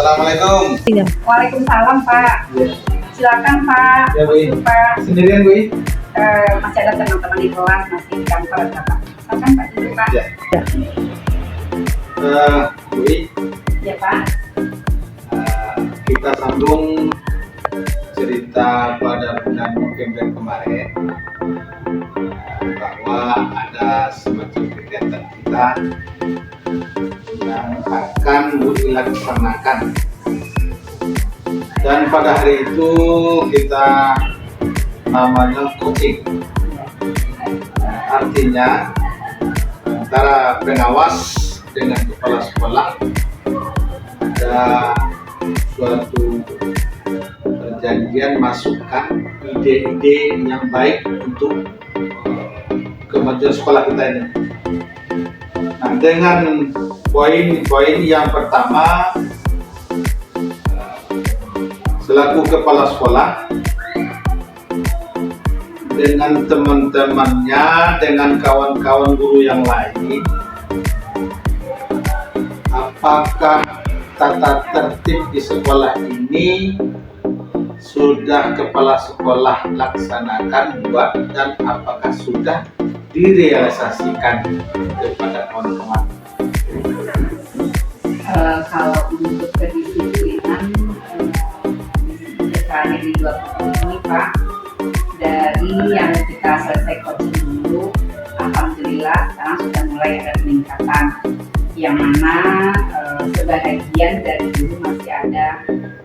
Assalamualaikum. Iya. Waalaikumsalam Pak. Ya, Silakan Pak. ya Bu. Masuk, Pak. Sendirian Bu? Masih ada teman-teman di kelas masih di kantor ada Pak. Silakan Pak dulu Pak. Ya. Ya. Bu, Ya Pak. kita sambung cerita pada bulan November kemarin bahwa ada semacam kegiatan kita yang akan Bu laksanakan, dan pada hari itu kita namanya coaching. Artinya antara pengawas dengan kepala sekolah ada suatu perjanjian masukan ide-ide yang baik untuk kemajuan sekolah kita ini. Nah, dengan poin-poin yang pertama, selaku kepala sekolah dengan teman-temannya, dengan kawan-kawan guru yang lain, apakah tata tertib di sekolah ini sudah kepala sekolah laksanakan buat, dan apakah sudah direalisasikan kepada kawan-kawan? Kalau untuk kedisiplinan misalnya di 20 ini Pak, dari yang kita selesai coaching dulu, alhamdulillah sekarang sudah mulai ada peningkatan, yang mana sebagian dari dulu masih ada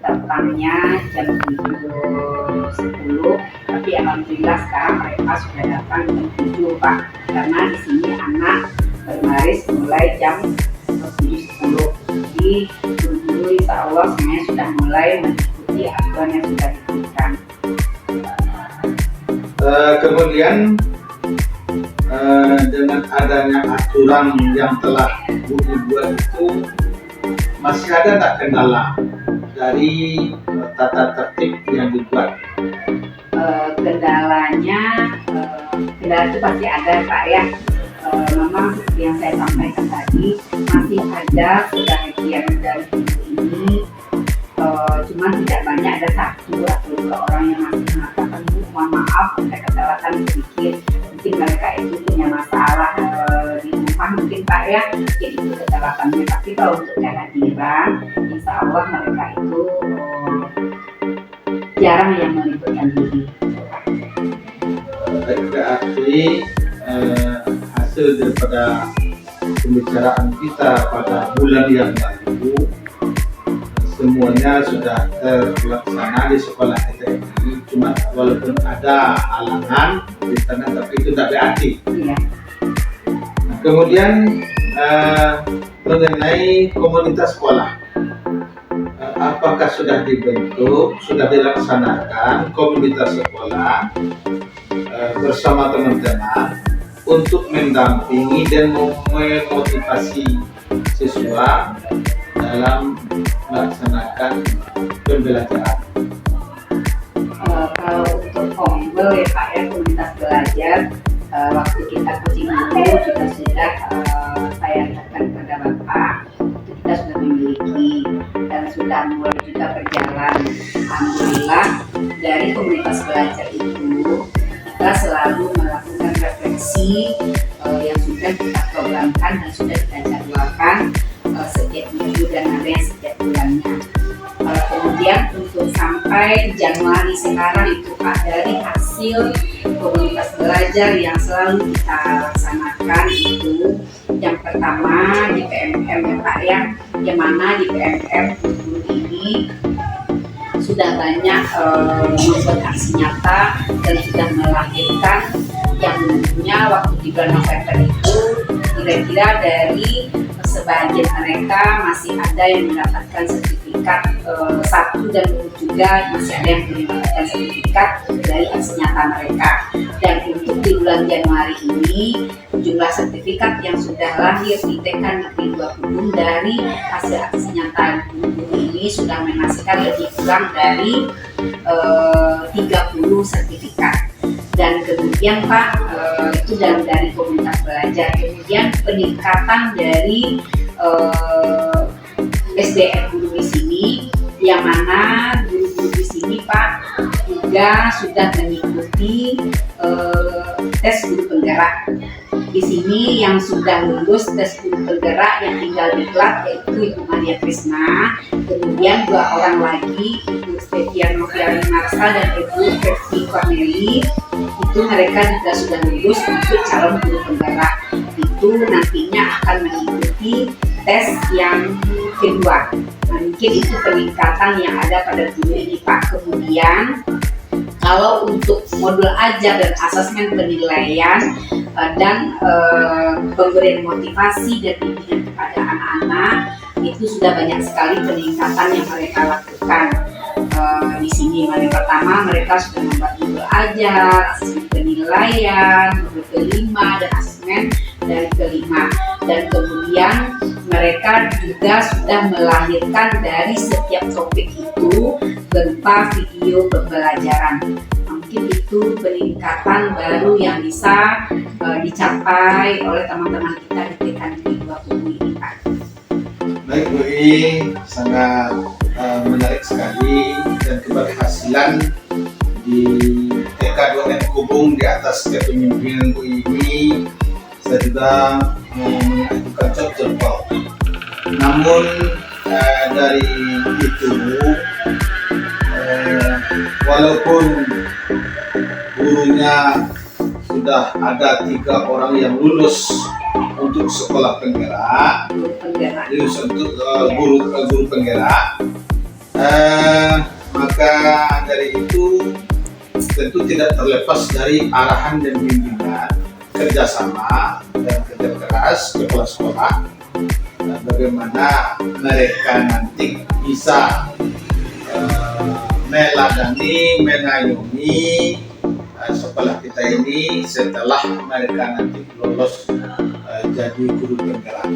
datangnya jam 7.10, tapi alhamdulillah sekarang mereka sudah datang jam 7 Pak, karena di sini anak berbaris mulai jam 7.10. Jadi guru-guru insya Allah semuanya sudah mulai mengikuti aturan yang sudah diberikan. Kemudian dengan adanya aturan yang telah Bu buat itu, masih ada tak kendala dari tata tertib yang dibuat? Kendala itu pasti ada Pak ya. Memang seperti yang saya sampaikan tadi, masih ada sebagian dari ini, cuman tidak banyak, ada satu atau dua orang yang masih mengatakan, Bu, mohon maaf ada kesalahan sedikit, mungkin mereka itu punya masalah di rumah mungkin Pak ya, jadi itu kesalahannya. Tapi kalau untuk kehadiran, insya Allah mereka itu jarang yang melibatkan diri. Baik, berarti hasil daripada pembicaraan kita pada bulan yang lalu, semuanya sudah terlaksana di sekolah kita ini. Cuma walaupun ada halangan di sana, tapi itu tidak berarti. Iya. Nah, kemudian mengenai komunitas sekolah, apakah sudah dibentuk, sudah dilaksanakan komunitas sekolah bersama teman-teman untuk mendampingi dan memotivasi siswa dalam melaksanakan pembelajaran? Kalau untuk Kombel ya Pak ya, komunitas belajar, waktu kita coaching dulu juga sudah saya lihatkan kepada Bapak, itu kita sudah memiliki dan sudah mulai juga berjalan. Alhamdulillah dari komunitas belajar itu kita selalu melakukan refleksi yang sudah kita programkan dan sudah kita jadwalkan setiap minggu dan ada yang setiap bulannya. Kemudian untuk sampai Januari sekarang itu Pak, dari hasil komunitas belajar yang selalu kita laksanakan itu, yang pertama di PMM ya Pak ya, yang mana di PMM guru ini sudah banyak membuat aksi nyata dan sudah melahirkan yang dulunya waktu di bulan November itu kira-kira dari sebagian mereka masih ada yang mendapatkan sertifikat satu, dan juga masih ada yang belum mendapatkan sertifikat dari aksi nyata mereka. Dan untuk di bulan Januari ini, jumlah sertifikat yang sudah lahir di TK Negeri 2 Pudung dari hasil aksi nyata guru ini sudah menghasilkan lebih kurang dari 30 sertifikat. Dan kemudian Pak, itu dari komunitas belajar. Kemudian peningkatan dari SDM guru sini, yang mana guru-guru di sini Pak juga sudah mengikuti tes guru penggerak. Di sini yang sudah lulus tes guru penggerak yang tinggal di klub yaitu Ibu Maria Trisna, kemudian 2 orang lagi Ibu Stefia Noviari Marsal dan Ibu Ferti Corneli, itu mereka juga sudah lulus untuk calon guru penggerak. Itu nantinya akan mengikuti tes yang kedua. Nah, mungkin itu peningkatan yang ada pada guru ini Pak. Kemudian kalau untuk modul ajar dan asesmen penilaian dan pemberian motivasi dan bimbingan kepada anak-anak, itu sudah banyak sekali peningkatan yang mereka lakukan. Di sini yang pertama mereka sudah membuat modul ajar, asesmen penilaian, modul kelima dan asesmen dari kelima, dan kemudian mereka juga sudah melahirkan dari setiap topik itu berupa video pembelajaran. Mungkin itu peningkatan baru yang bisa dicapai oleh teman-teman kita di TK Negeri 2 Kubu ini Pak. Baik Bu I, sangat menarik sekali, dan keberhasilan di TK 2N Kubung di atas kepemimpinan Bu I ini saya juga mengajukan job jempol. Namun dari itu walaupun gurunya sudah ada 3 orang yang lulus untuk sekolah penggerak, lulus untuk guru penggerak, maka dari itu tentu tidak terlepas dari arahan dan bimbingan, kerjasama dan kerja keras sekolah-sekolah, bagaimana mereka nanti bisa meladani, mengayomi sekolah kita ini setelah mereka nanti lulus jadi guru penggerak.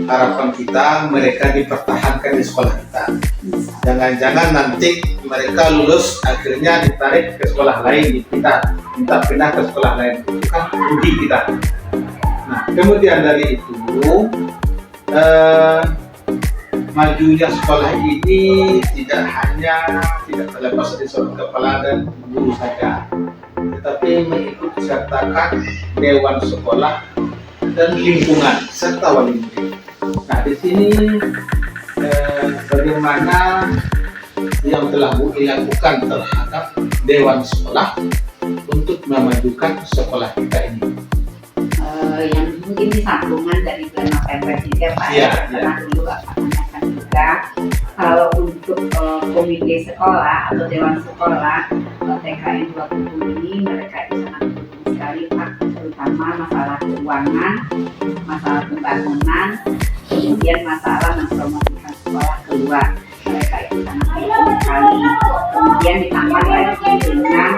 Harapan kita mereka dipertahankan di sekolah kita. Jangan-jangan nanti mereka lulus akhirnya ditarik ke sekolah lain, kita minta pindah ke sekolah lain, itu kan rugi kita. Nah, kemudian dari itu majunya sekolah ini tidak terlepas dari seorang kepala dan guru saja, tetapi mengikut sertakan dewan sekolah dan lingkungan serta wali murid. Nah, di sini bagaimana yang telah Bu I lakukan terhadap dewan sekolah untuk memajukan sekolah kita ini? Yang mungkin disambungan dari Plan November juga Pak, karena dulu Bapak tanyakan juga kalau untuk komite sekolah atau dewan sekolah TKN 2 Kubu ini, mereka itu sangat mendukung sekali Pak, terutama masalah keuangan, masalah pembangunan, kemudian masalah mempromosikan sekolah keluar. Mereka itu sangat mendukung sekali. Kemudian ditambah lagi dengan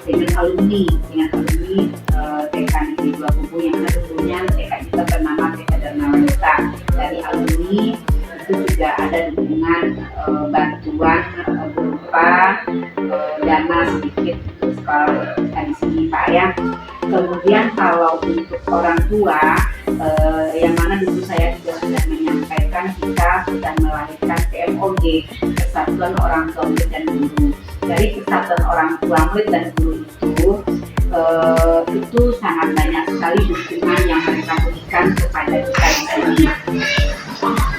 dengan alumni TK Negeri 2 Kubu yang mana dulunya TK kita bernama TK Dharma Wanita. Dari alumni itu juga ada dukungan bantuan berupa dana sedikit untuk sekolah di sini Pak ya. Kemudian kalau untuk orang tua, yang mana dulu saya juga sudah menyampaikan, kita sudah melahirkan PMOG, Persatuan Orang Tua Murid dan Guru. Dari Persatuan Orang Tua Murid dan Guru itu sangat banyak sekali dukungan yang mereka berikan kepada kita di sini.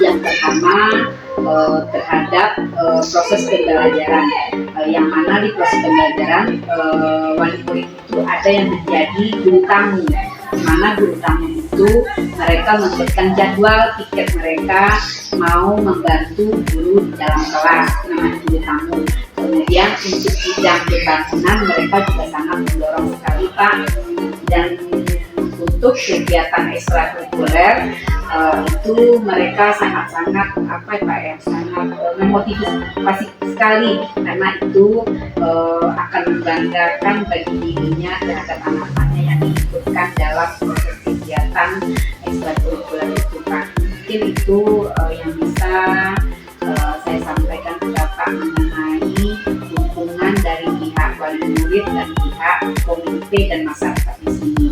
Yang pertama terhadap proses pembelajaran, yang mana di proses pembelajaran wali murid itu ada yang menjadi guru tamu, di mana guru tamu itu mereka memberikan jadwal tiket mereka mau membantu guru di dalam kelas, namanya guru tamu. Kemudian untuk bidang pembangunan mereka juga sangat mendorong sekali Pak, dan untuk kegiatan ekstrakurikuler itu mereka sangat-sangat sangat memotivasi sekali, karena itu akan membanggakan bagi dirinya terhadap anak-anaknya yang diikutkan dalam proses kegiatan ekstrakurikuler itu Pak. Mungkin itu yang bisa saya sampaikan ke Bapak mengenai dukungan dari pihak wali murid dan pihak komite dan masyarakat di sini.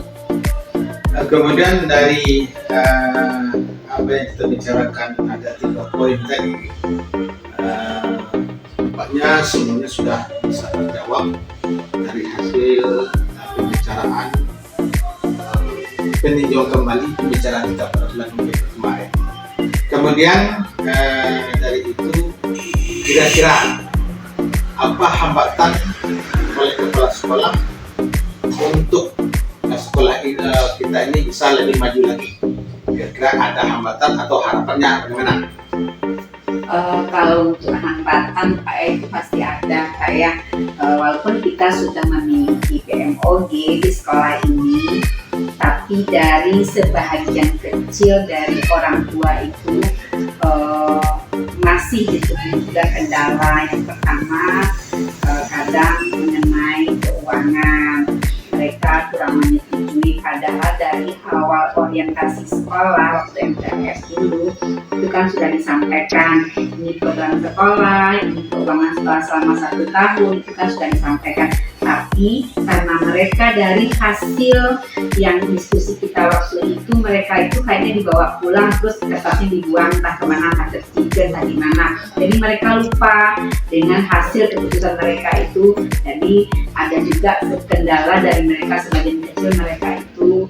Kemudian dari apa yang kita bicarakan, ada 3 poin tadi. Tampaknya semuanya sudah bisa terjawab dari hasil pembicaraan peninjauan kembali pembicaraan kita pada bulan November kemarin. Kemudian dari itu kira-kira apa hambatan oleh kepala sekolah untuk sekolah kita ini bisa lebih maju lagi? Kira-kira ada hambatan atau harapannya bagaimana? Kalau untuk hambatan Pak itu pasti ada, kayak walaupun kita sudah memiliki PMOG di sekolah ini, tapi dari sebahagian kecil dari orang tua itu masih ditemui juga kendala. Yang pertama kadang mengenai keuangan, mereka kurang menyetujui, padahal dari awal orientasi sekolah waktu MTS dulu itu kan sudah disampaikan ini program sekolah, ini keuangan sekolah selama 1 tahun, itu kan sudah disampaikan. Tapi karena mereka dari hasil yang diskusi kita waktu itu, mereka itu kayaknya dibawa pulang terus kertasnya dibuang entah kemana, entah ke stiker, entah di mana. Jadi mereka lupa dengan hasil keputusan mereka itu. Jadi ada juga kendala dari mereka, sebagian kecil mereka itu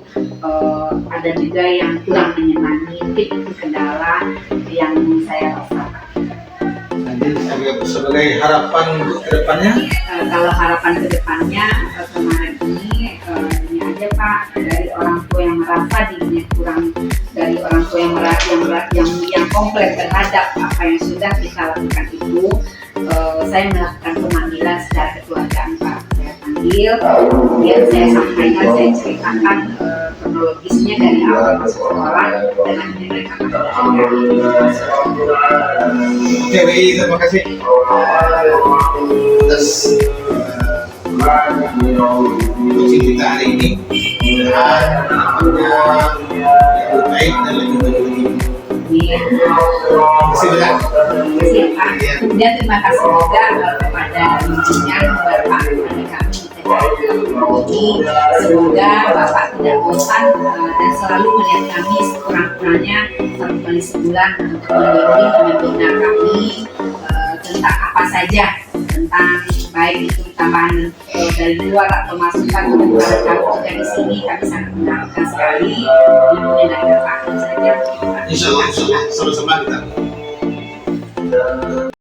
ada juga yang kurang menyenangi. Itu kendala yang saya rasakan. Jadi sebagai harapan untuk kedepannya? Kalau harapan kedepannya kemarin ini aja Pak, dari orang tua yang merasa dirinya kurang, dari orang tua yang merasa yang kompleks terhadap apa yang sudah kita lakukan itu, saya melakukan pemanggilan secara kekeluargaan Pak. Saya panggil, kemudian saya sampaikan, saya ceritakan kronologisnya dari awal masuk sekolah dan akhirnya mereka Oke, terima kasih atas coaching kita hari ini. Lebih baik dan lebih baik. Terima kasih banyak. Kemudian terima kasih juga kepada pimpinan Bapak kepada kami. Jadi semoga Bapak tidak bosan dan selalu melihat kami sekurang-kurangnya 1 kali sebulan untuk membina kami tentang apa saja, tentang baik itu tambahan dari luar atau masukan untuk kami juga di sini. Kami sangat mengharapkan sekali bimbingan dari Bapak saja. Insya Allah sama-sama kita.